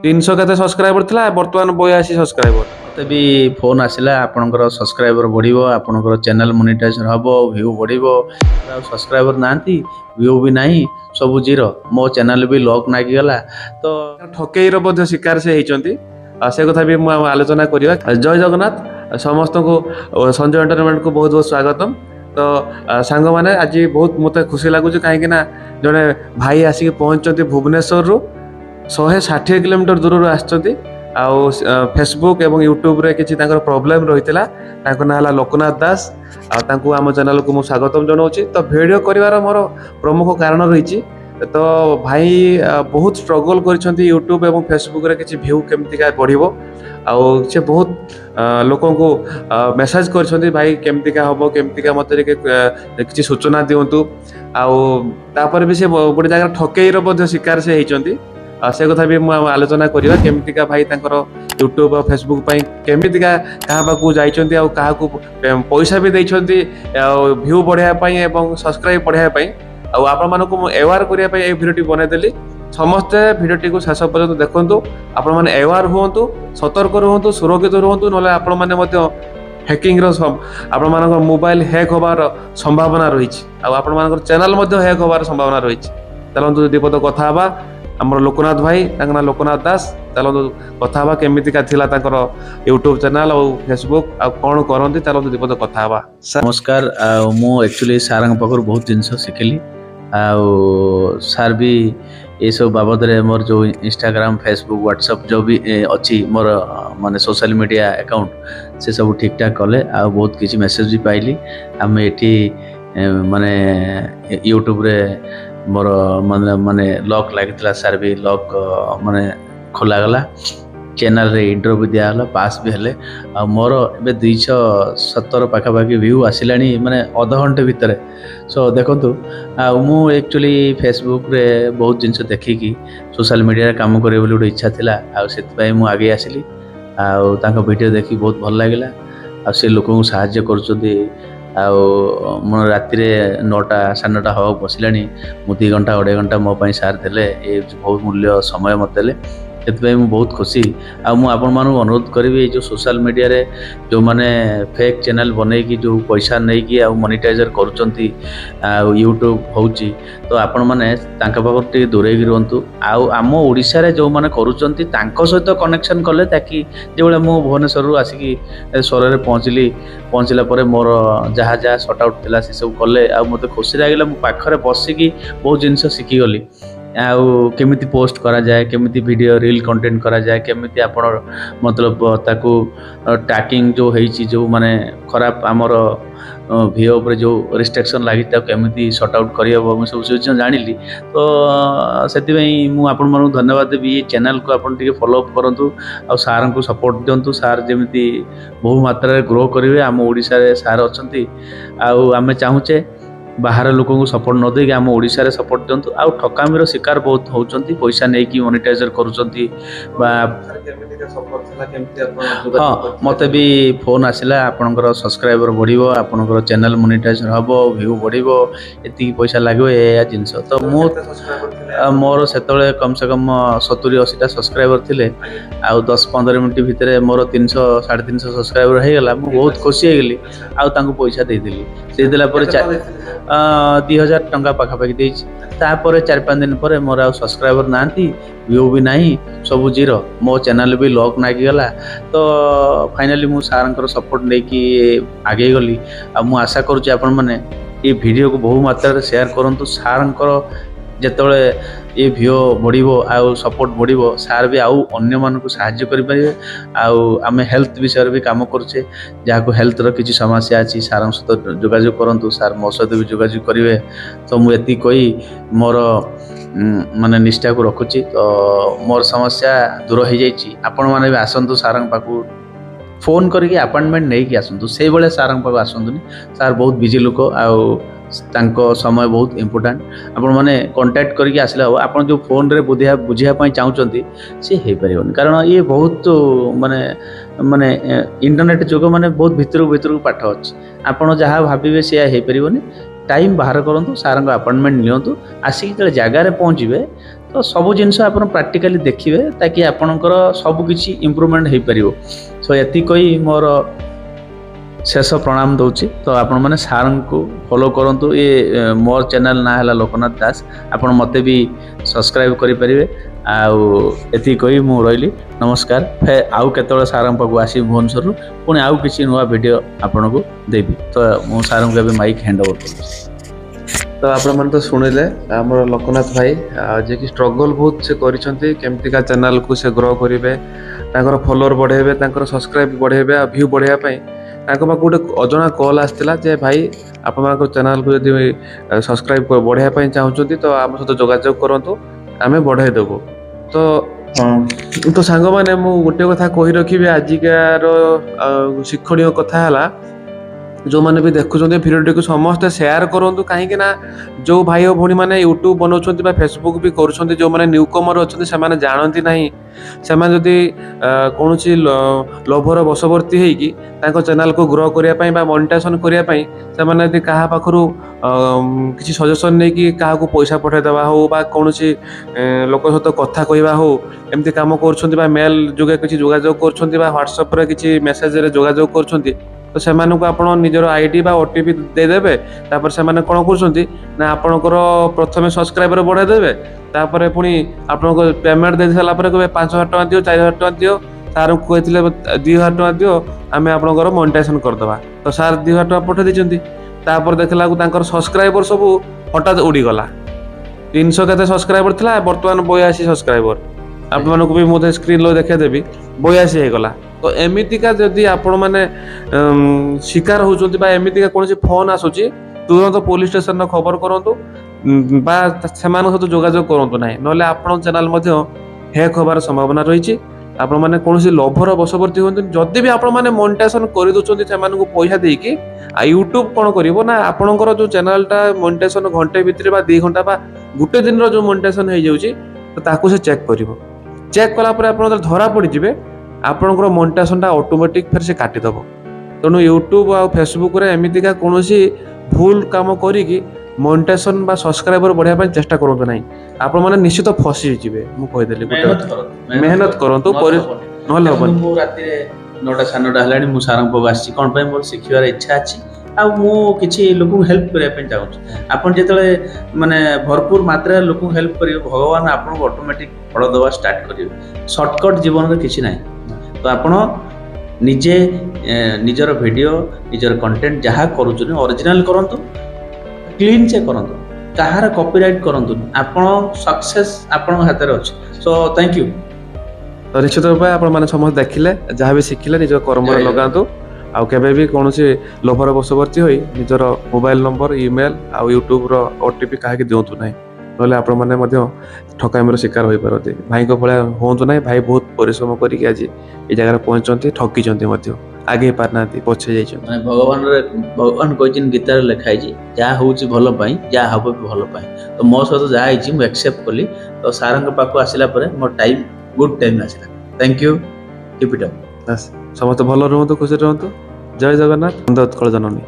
300 केते सब्सक्राइबर थिला वर्तमान 82 सब्सक्राइबर। मते भी फोन आसिला आपनकर सब्सक्राइबर बढ़िबो आपनकर चैनल मोनेटाइजेशन हबो व्यू बढ़िबो सब्सक्राइबर नांती व्यू भी नाही सब जीरो मो चैनल भी लॉक नागी गला तो ठकेईर बोध शिकार से हेचंती से कथा भी आलोचना करिया। जय जगन्नाथ समस्त को संजय एंटरटेनमेंट को बहुत बहुत स्वागतम। तो सांग माने आज बहुत मते खुशी लागुच कहीं ना जड़े भाई आसिक पहुंचती भुवनेश्वर रु 160 किलोमीटर दूर आसचंती आउ फेसबुक एवं यूट्यूब रे किछि तांकर प्रॉब्लम रहितला तांको नाला लोकनाथ दास तांको आम चैनल को मु स्वागतम जनाउछि। तो वीडियो करिवार मोर प्रमुख कारण रहिछि तो भाई बहुत स्ट्रगल करिसंती यूट्यूब एवं फेसबुक रे किछि व्यू केमति का बढ़िबो आउ से बहुत लोकों को मेसेज करिसंती भाई केमति का हबो केमति का मते किछि सूचना दियंतु आउ तापर भी से गोटे जगह ठकेईर बोध शिकार से हेचंती से कथा भी आलोचना करिया केमतिका भाई तांकर यूट्यूब और फेसबुक पई केमतिका कहा पाकू जाइचंती आ कहा को पैसा भी दैछंती व्यू बढ़ाया पई एवं सब्सक्राइब बढ़ाया पई आ आपण मानको अवेयर करिया पई ए वीडियोटी बने देली। समस्त वीडियोटी को शेष पर्यंत देखंतु आपण माने अवेयर होंतु सतर्क रहंतु सुरक्षित रहंतु नले आपण माने मते हैकिंग रो आपण मानकर मोबाइल हैक होबार संभावना रहिछि आ आपण मानकर चैनल मते हैक होबार संभावना रहिछि। चलंतु दीपद कथा हबा हमर लोकनाथ भाई ना लोकनाथ दास चलते कथा हवा केमितिका थिला तांकर यूट्यूब चैनल और फेसबुक आ कौन करंती चलते दीपद कथा हवा। नमस्कार मु एक्चुअली सार पाखर बहुत जिनस शिखली सार भी ये सब बाबद रे मोर जो इंस्टाग्राम फेसबुक व्हाट्सएप जो भी अच्छी मोर माने सोशल मीडिया अकाउंट से सब ठीक ठाक कले आ बहुत किसी मेसेज भी पाइली आम एठी माने यूट्यूब रे मोर माने लॉक लगी सार भी लॉक माने खोला गला चैनल रे इंटरव्यू भी दिया पास भी हेले आ मोर ए 270 पाखापाखि व्यू आसिलानी माने अध घंटे भितर सो देखंतु आ मु एक्चुअली फेसबुक रे बहुत जिनस देखिकी सोशल मीडिया रे काम करे बोली गोटे इच्छा थिला आ सेति पई मु आगे आसिली आ तांको वीडियो देखि बहुत भल लागिला आ से लोकन सहाय्य करछथि आ राति 9टा 9:30 हवा बसलानी मु 2 घंटा 2.5 घंटा मो पाई सार देले ए बहुत मूल्य समय मत देले से बहुत खुशी आपण मानू अनुरोध करी जो सोशल मीडिया रे जो माने फेक चैनल बने की जो पैसा नहीं कि मोनेटाइजर करूचंती यूट्यूब होची तो आपण माने तांका पाखर टे दूरे रहंतु आम ओडिसा रे जो माने करूचंती तांको सहित कनेक्शन कले ताकि जेबले मु भुवनेश्वर रु आसिकी शहर रे पहुंचला परे मोर जहा जहा सॉर्ट आउट थिला से सब कले मते खुशी लागिला मु पाखरे बसिकी बहुत जिंस शिखी गली आउ केमिति पोस्ट करा जाए केमिति वीडियो रील कंटेंट करा जाए केमिति आपण मतलब ताकू टैगिंग जो हेची जो माने खराब आमर वीडियो ऊपर जो रिस्ट्रिक्शन लागि ता केमिति सॉर्ट आउट करियबो हम सब चीज जानिली तो सेति पई मु आपण मानु धन्यवाद देबी ये चैनल को आपण टिके फॉलो अप करंतु आ सार को सपोर्ट दियंतु सार जेमिति बहु मात्रा रे ग्रो करिवे हम ओडिसा रे सार अछंती आ हमें चाहूचे बाहर लोक को सपोर्ट न देगी आम ओडिशा रे सपोर्ट दिंतु आ ठकामीर शिकार बहुत होचंती पैसा नहीं कि मोनेटाइजर करूचंती हाँ मते भी फोन आसिला आपनकर सब्सक्राइबर बढ़िबो आपनकर चैनल मोनेटाइजर हबो व्यू बढ़िबो एति पैसा लागो ए जिंस तो मो मोर सेतले कम से कम 70-80 टा सब्सक्राइबर थिले आ 10-15 मिनिट भितर मोर 300 350 सब्सक्राइबर हे गला मु बहुत खुशी हे गेली आ तांको पैसा दे दिली से देला पर 2000 टंका पाखापाखि देछि तापर 4-5 दिन पर मोर आ सब्सक्राइबर नांती व्यू भी नाही सब जीरो मो चैनल भी लॉक नागी गला तो फाइनली मु सारंकर सपोर्ट नै कि आगे गली आ मु आशा करूची आपण माने ये वीडियो को बहु मात्रा रे शेयर करंतु सारंकर जेतबे ये व्यू बढ़िबो आ सपोर्ट बढ़िबो सार भी आउ अन्य मान को सहाय्य करि परिबे आमे हेल्थ विषय भी काम करछे जहा को हेल्थ रो किछि समस्या अछि सारंग सहित जोगाजोग करंतु सार मो सहित भी जोगाजोग करिवे तो मु एति कोई मोर माने निष्ठा को रखुची तो मोर समस्या दूर हो जाइए आपण मैंने भी आसतु सारंग पाखु फोन करके अपॉइंटमेंट नहीं कि आसतु से बेले सारंग पाखु आसतुनी सार बहुत बिजी लोक तांको समय बहुत इम्पोर्टाट आपण मैंने कांटेक्ट करके आसले हो आपण जो फोन रे बुझिया चाहूँगी सी हो पार कारण ये बहुत माने माने इंटरनेट जुग माने बहुत भितर पाठ अच्छी आपण जहाँ भावे सी हो पार टाइम बाहर करूँ सार अपॉइंटमेंट नियंतु आसिक जो जगार पहुँचे ତ ସବୁ ଜିନିଷ ଆପଣ ପ୍ରାକ୍ଟିକାଲି ଦେଖିବେ ତାକି ଆପଣଙ୍କର ସବୁ କିଛି ଇମ୍ପ୍ରୁଭମେଣ୍ଟ ହେଇପାରିବ। ସୋ ଏତିକି କହି ମୋର ଶେଷ ପ୍ରଣାମ ଦେଉଛି। ତ ଆପଣମାନେ ସାର୍ଙ୍କୁ ଫଲୋ କରନ୍ତୁ। ମୋର ଚ୍ୟାନେଲ୍ ନାଁ ହେଲା ଲୋକନାଥ ଦାସ। ଆପଣ ମୋତେ ବି ସବସ୍କ୍ରାଇବ୍ କରିପାରିବେ। ଆଉ ଏତିକି କହି ମୁଁ ରହିଲି, ନମସ୍କାର। ଆଉ କେତେବେଳେ ସାର୍ଙ୍କ ପାଖକୁ ଆସିବି ଭୁବନେଶ୍ୱରରୁ, ପୁଣି ଆଉ କିଛି ନୂଆ ଭିଡ଼ିଓ ଆପଣଙ୍କୁ ଦେବି। ତ ମୁଁ ସାର୍ଙ୍କୁ ଏବେ ମାଇକ୍ ହ୍ୟାଣ୍ଡ ଓଭର କରୁଛି। ତ ଆପଣମାନେ ତ ଶୁଣିଲେ ଆମର ଲୋକନାଥ ଭାଇ ଯିଏକି ଷ୍ଟ୍ରଗଲ୍ ବହୁତ ସେ କରିଛନ୍ତି, କେମିତିକା ଚ୍ୟାନେଲ୍କୁ ସେ ଗ୍ରୋ କରିବେ, ତାଙ୍କର ଫଲୋଅର୍ ବଢ଼େଇବେ, ତାଙ୍କର ସବସ୍କ୍ରାଇବ୍ ବଢ଼େଇବେ ଆଉ ଭ୍ୟୁ ବଢ଼େଇବା ପାଇଁ ତାଙ୍କ ପାଖକୁ ଗୋଟେ ଅଜଣା କଲ୍ ଆସିଥିଲା ଯେ ଭାଇ ଆପଣଙ୍କ ଚ୍ୟାନେଲ୍କୁ ଯଦି ସବସ୍କ୍ରାଇବ୍ ବଢ଼େଇବା ପାଇଁ ଚାହୁଁଛନ୍ତି ତ ଆମ ସହିତ ଯୋଗାଯୋଗ କରନ୍ତୁ, ଆମେ ବଢ଼େଇ ଦେବୁ। ତ ସାଙ୍ଗମାନେ ମୁଁ ଗୋଟେ କଥା କହି ରଖିବି, ଆଜିକାର ଶିକ୍ଷଣୀୟ କଥା ହେଲା, ଯେଉଁମାନେ ବି ଦେଖୁଛନ୍ତି ଭିଡ଼ିଓଟିକୁ ସମସ୍ତେ ସେୟାର କରନ୍ତୁ। କାହିଁକି ନା ଯେଉଁ ଭାଇ ଓ ଭଉଣୀମାନେ ୟୁଟ୍ୟୁବ୍ ବନାଉଛନ୍ତି ବା ଫେସବୁକ୍ ବି କରୁଛନ୍ତି, ଯେଉଁମାନେ ନ୍ୟୁ କମର୍ ଅଛନ୍ତି ସେମାନେ ଜାଣନ୍ତି ନାହିଁ, ସେମାନେ ଯଦି କୌଣସି ଲୋଭର ବଶବର୍ତ୍ତୀ ହେଇକି ତାଙ୍କ ଚ୍ୟାନେଲ୍କୁ ଗ୍ରୋ କରିବା ପାଇଁ ବା ମନିଟାଇଜେସନ୍ କରିବା ପାଇଁ ସେମାନେ ଯଦି କାହା ପାଖରୁ କିଛି ସଜେସନ୍ ନେଇକି କାହାକୁ ପଇସା ପଠାଇଦେବା ହେଉ ବା କୌଣସି ଲୋକ ସହିତ କଥା କହିବା ହେଉ, ଏମିତି କାମ କରୁଛନ୍ତି ବା ମେଲ୍ ଯୋଗେ କିଛି ଯୋଗାଯୋଗ କରୁଛନ୍ତି ବା ହ୍ୱାଟ୍ସଆପ୍ରେ କିଛି ମେସେଜରେ ଯୋଗାଯୋଗ କରୁଛନ୍ତି, ତ ସେମାନଙ୍କୁ ଆପଣ ନିଜର ଆଇଡି ବା OTP ଦେଇଦେବେ। ତାପରେ ସେମାନେ କ'ଣ କରୁଛନ୍ତି ନା ଆପଣଙ୍କର ପ୍ରଥମେ ସବସ୍କ୍ରାଇବର ବଢ଼ାଇ ଦେବେ, ତାପରେ ପୁଣି ଆପଣଙ୍କ ପେମେଣ୍ଟ ଦେଇ ସାରିଲା ପରେ କହିବେ 5,000 ଟଙ୍କା ଦିଅ, 4,000 ଟଙ୍କା ଦିଅ। ସାର୍ଙ୍କୁ କହିଥିଲେ 2,000 ଟଙ୍କା ଦିଅ, ଆମେ ଆପଣଙ୍କର ମନିଟାଇଜେସନ୍ କରିଦେବା। ତ ସାର୍ 2,000 ଟଙ୍କା ପଠାଇ ଦେଇଛନ୍ତି। ତାପରେ ଦେଖିଲାକୁ ତାଙ୍କର ସବସ୍କ୍ରାଇବର ସବୁ ହଠାତ୍ ଉଡ଼ିଗଲା। 300 କେତେ ସବସ୍କ୍ରାଇବର ଥିଲା, ବର୍ତ୍ତମାନ 82 ସବସ୍କ୍ରାଇବର। ଆପଣମାନଙ୍କୁ ବି ମୁଁ ସ୍କ୍ରିନ୍ରେ ଦେଖାଇଦେବି, 82 ହେଇଗଲା। ତ ଏମିତିକା ଯଦି ଆପଣମାନେ ଶିକାର ହେଉଛନ୍ତି ବା ଏମିତିକା କୌଣସି ଫୋନ୍ ଆସୁଛି, ତୁରନ୍ତ ପୋଲିସ ଷ୍ଟେସନରେ ଖବର କରନ୍ତୁ ବା ସେମାନଙ୍କ ସହିତ ଯୋଗାଯୋଗ କରନ୍ତୁ ନାହିଁ, ନହେଲେ ଆପଣଙ୍କ ଚ୍ୟାନେଲ୍ ମଧ୍ୟ ହ୍ୟାକ୍ ହେବାର ସମ୍ଭାବନା ରହିଛି। ଆପଣମାନେ କୌଣସି ଲୋଭର ବଶବର୍ତ୍ତୀ ହୁଅନ୍ତୁନି। ଯଦି ବି ଆପଣମାନେ ମନିଟାଇଜେସନ୍ କରିଦେଉଛନ୍ତି ସେମାନଙ୍କୁ ପଇସା ଦେଇକି, ଆଉ ୟୁଟ୍ୟୁବ୍ କ'ଣ କରିବ ନା ଆପଣଙ୍କର ଯେଉଁ ଚ୍ୟାନେଲ୍ଟା ମନିଟାଇଜେସନ୍ ଘଣ୍ଟେ ଭିତରେ ବା 2 ଘଣ୍ଟା ବା ଗୋଟେ ଦିନର ଯେଉଁ ମନିଟାଇଜେସନ୍ ହେଇଯାଉଛି, ତ ତାକୁ ସେ ଚେକ୍ କରିବ। ଚେକ୍ କଲା ପରେ ଆପଣ ଯେତେବେଳେ ଧରା ପଡ଼ିଯିବେ, ଆପଣଙ୍କର ମନିଟାଇଜେସନ୍ଟା ଅଟୋମେଟିକ୍ ଫେର ସେ କାଟିଦେବ। ତେଣୁ ୟୁଟ୍ୟୁବ୍ ଆଉ ଫେସବୁକ୍ରେ ଏମିତିକା କୌଣସି ଭୁଲ କାମ କରିକି ମନିଟାଇଜେସନ୍ ବା ସବସ୍କ୍ରାଇବର ବଢ଼ାଇବା ପାଇଁ ଚେଷ୍ଟା କରନ୍ତୁ ନାହିଁ। ଆପଣମାନେ ନିଶ୍ଚିତ ଫସିଯିବେ। ମୁଁ କହିଦେଲି, ମେହନତ କରନ୍ତୁ, ନହେଲେ ହେବନି। ମୁଁ ରାତିରେ 9ଟା 9:30 ହେଲାଣି, ମୁଁ ସାର୍ଙ୍କ ପାଖକୁ ଆସିଛି କ'ଣ ପାଇଁ? ମୋର ଶିଖିବାର ଇଚ୍ଛା ଅଛି ଆଉ ମୁଁ କିଛି ଲୋକଙ୍କୁ ହେଲ୍ପ କରିବା ପାଇଁ ଚାହୁଁଛି। ଆପଣ ଯେତେବେଳେ ମାନେ ଭରପୁର ମାତ୍ରାରେ ଲୋକଙ୍କୁ ହେଲ୍ପ କରିବେ, ଭଗବାନ ଆପଣଙ୍କୁ ଅଟୋମେଟିକ୍ ଫଳ ଦେବା ଷ୍ଟାର୍ଟ କରିବେ। ସର୍ଟକଟ୍ ଜୀବନରେ କିଛି ନାହିଁ। ତ ଆପଣ ନିଜେ ନିଜର ଭିଡ଼ିଓ, ନିଜର କଣ୍ଟେଣ୍ଟ ଯାହା କରୁଛନ୍ତି ଅରିଜିନାଲ କରନ୍ତୁ, କ୍ଲିନ୍ ସେ କରନ୍ତୁ, କାହାର କପିରାଇଟ୍ କରନ୍ତୁନି। ଆପଣ ସକ୍ସେସ୍ ଆପଣଙ୍କ ହାତରେ ଅଛି। So thank you. ତ ନିଶ୍ଚିତ ରୂପେ ଆପଣମାନେ ସମସ୍ତେ ଦେଖିଲେ, ଯାହା ବି ଶିଖିଲେ ନିଜ କର୍ମରେ ଲଗାନ୍ତୁ। ଆଉ କେବେ ବି କୌଣସି ଲୋଭର ବଶବର୍ତ୍ତୀ ହୋଇ ନିଜର ମୋବାଇଲ ନମ୍ବର, ଇମେଲ୍ ଆଉ ୟୁଟ୍ୟୁବ୍ର OTP କାହାକି ଦିଅନ୍ତୁ ନାହିଁ, ନହେଲେ ଆପଣମାନେ ମଧ୍ୟ ଠକାମିର ଶିକାର ହୋଇପାରନ୍ତି। ଭାଇଙ୍କ ଭଳିଆ ହୁଅନ୍ତୁ ନାହିଁ। ଭାଇ ବହୁତ ପରିଶ୍ରମ କରିକି ଆଜି ଏ ଜାଗାରେ ପହଞ୍ଚିଛନ୍ତି, ଠକିଛନ୍ତି ମଧ୍ୟ, ଆଗେଇ ପାରିନାହାନ୍ତି, ପଛେଇ ଯାଇଛନ୍ତି। ମାନେ ଭଗବାନ କହିଛନ୍ତି, ଗୀତାରେ ଲେଖା ହେଇଛି, ଯାହା ହେଉଛି ଭଲ ପାଇଁ, ଯାହା ହବ ବି ଭଲ ପାଇଁ। ତ ମୋ ସହିତ ଯାହା ହେଇଛି ମୁଁ ଆକ୍ସେପ୍ଟ କଲି। ତ ସାର୍ଙ୍କ ପାଖକୁ ଆସିଲା ପରେ ମୋ ଟାଇମ୍ ଗୁଡ୍ ଟାଇମ୍ ଆସିଲା। Thank you, keep it up. ସମସ୍ତେ ଭଲ ରୁହନ୍ତୁ, ଖୁସିରେ ରୁହନ୍ତୁ। ଜୟ ଜଗନ୍ନାଥ, ବନ୍ଦେ ଉତ୍କଳ ଜନନୀ।